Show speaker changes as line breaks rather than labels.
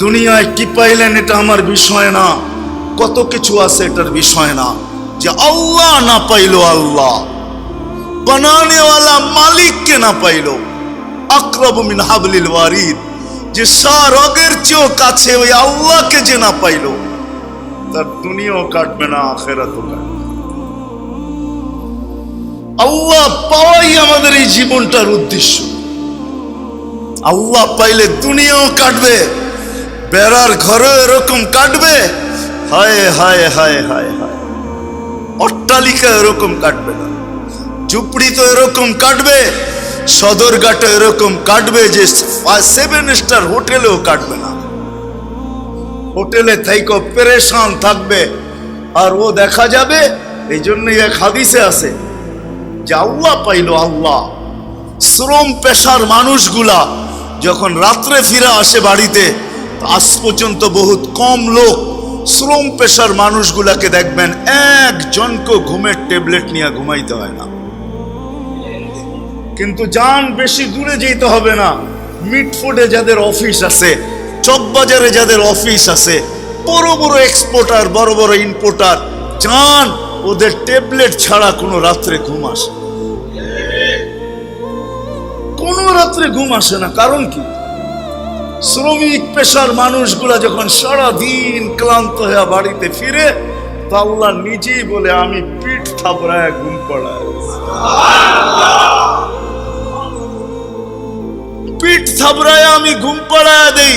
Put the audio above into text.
দুনিয়ায় কি পাইলেন এটা আমার বিষয় না, কত কিছু আছে এটার বিষয় না। যে আল্লাহ না পাইলো, আল্লাহ বানানেওয়ালা মালিককে না পাইলো, আকরাবু মিন হাবলিল ওয়ারিদ, যে রগের চেয়েও কাছে ওই আল্লাহকে যে না পাইলো, তার দুনিয়াও কাটবে না, আখিরাতও কাটবে। আল্লাহ পাওয়াই আমাদের এই জীবনটার উদ্দেশ্য। আল্লাহ পাইলে দুনিয়াও কাটবে, বেড়ার ঘরে এরকম কাটবে, হায় হায় হায় হায় হায়, অট্টালিকা এরকম কাটবে না, ঝুপড়ি তো এরকম কাটবে, সদরঘাটে এরকম কাটবে যে 7 স্টার হোটেলেও কাটবে না। হোটেলে থাইকো পেরেশান থাকবে, আর ও দেখা যাবে। এই জন্যই এক হাদিসে আছে যে আল্লাহ পাইলো, আল্লাহ শ্রম পেশার মানুষগুলা যখন রাত্রে ফিরে আসে বাড়িতে, আজ পর্যন্ত বহুত কম লোক শ্রম পেশার মানুষগুলাকে দেখবেন একজনকে ঘুমের ট্যাবলেট নিয়ে ঘুমাইতে হয় না। কিন্তু যান বেশি দূরে যেতে হবে না, মিটফুডে যাদের অফিস আছে, চকবাজারে যাদের অফিস আছে, বড় বড় এক্সপোর্টার, বড় বড় ইম্পোর্টার, যান, ওদের ট্যাবলেট ছাড়া কোনো রাত্রে ঘুম আসে, কোনো রাত্রে ঘুম আসে না। কারণ কি? শ্রমিক পেশার মানুষগুলা যখন সারাদিন ক্লান্ত হয়ে বাড়িতে ফিরে, তা আল্লাহ নিজেই বলে আমি পিঠ থাবড়ায় ঘুম পড়ায়, পিঠ থাবড়ায় আমি ঘুম পড়ায় দেই।